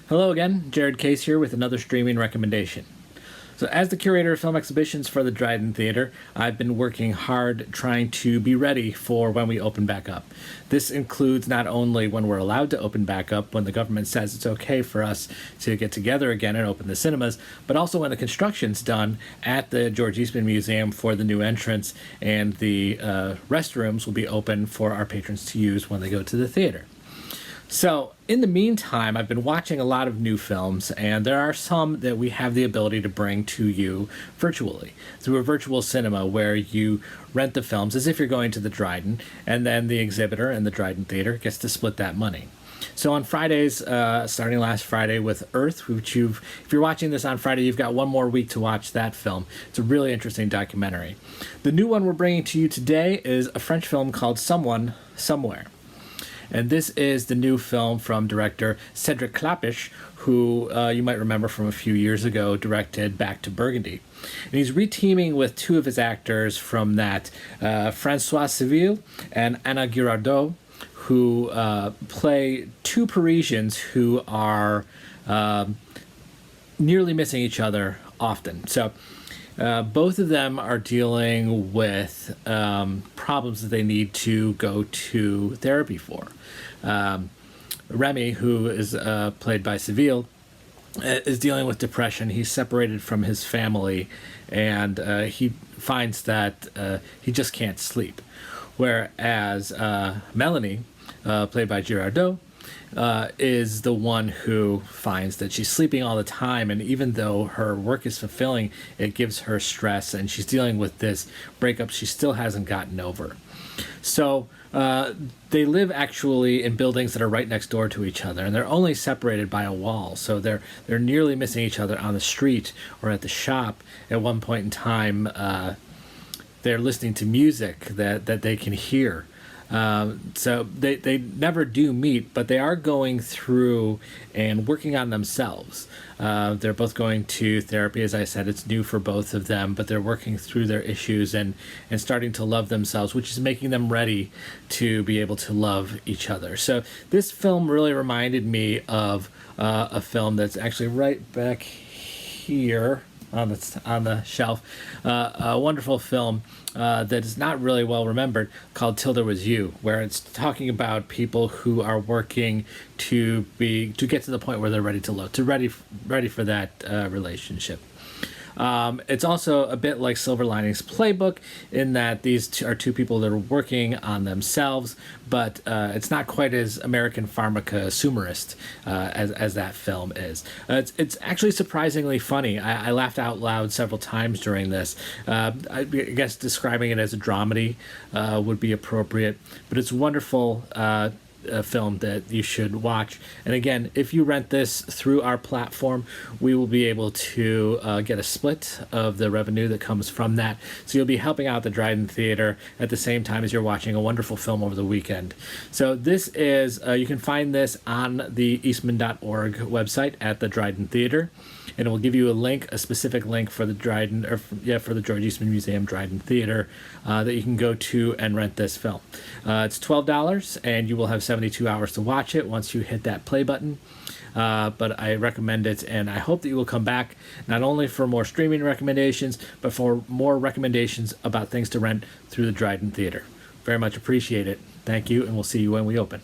Hello again, Jared Case here with another streaming recommendation. So as the curator of film exhibitions for the Dryden Theater, I've been working hard trying to be ready for when we open back up. This includes not only when we're allowed to open back up, when the government says it's okay for us to get together again and open the cinemas, but also when the construction's done at the George Eastman Museum for the new entrance, and the restrooms will be open for our patrons to use when they go to the theater. So, in the meantime, I've been watching a lot of new films, and there are some that we have the ability to bring to you virtually through a virtual cinema where you rent the films as if you're going to the Dryden, and then the exhibitor and the Dryden Theater gets to split that money. So on Fridays, starting last Friday with Earth, which if you're watching this on Friday, you've got one more week to watch that film. It's a really interesting documentary. The new one we're bringing to you today is a French film called Someone, Somewhere. And this is the new film from director Cédric Klapisch, who you might remember from a few years ago directed Back to Burgundy. And he's reteaming with two of his actors from that, François Civil and Anna Girardot, who play two Parisians who are nearly missing each other often. So both of them are dealing with problems that they need to go to therapy for. Rémy, who is played by Seville, is dealing with depression. He's separated from his family, and he finds that he just can't sleep. Whereas Mélanie, played by Girardot, is the one who finds that she's sleeping all the time, and even though her work is fulfilling, it gives her stress, and she's dealing with this breakup she still hasn't gotten over. So they live actually in buildings that are right next door to each other, and they're only separated by a wall, so they're nearly missing each other on the street or at the shop. At one point in time, they're listening to music that they can hear. So they never do meet, but they are going through and working on themselves. They're both going to therapy. As I said, it's new for both of them, but they're working through their issues and starting to love themselves, which is making them ready to be able to love each other. So this film really reminded me of a film that's actually right back here on the shelf, a wonderful film that is not really well remembered called Till There Was You, where it's talking about people who are working to get to the point where they're ready to love, ready for that relationship. It's also a bit like Silver Linings Playbook in that these are two people that are working on themselves, but it's not quite as American pharmaca-sumerist as that film is. It's actually surprisingly funny. I laughed out loud several times during this. I guess describing it as a dramedy would be appropriate, but it's wonderful. A film that you should watch. And again, if you rent this through our platform, we will be able to get a split of the revenue that comes from that. So you'll be helping out the Dryden Theater at the same time as you're watching a wonderful film over the weekend. So this is, you can find this on the eastman.org website at the Dryden Theater. And it will give you a specific link for the Dryden, for the George Eastman Museum Dryden Theater that you can go to and rent this film. It's $12, and you will have 72 hours to watch it once you hit that play button. But I recommend it, and I hope that you will come back not only for more streaming recommendations, but for more recommendations about things to rent through the Dryden Theater. Very much appreciate it. Thank you, and we'll see you when we open.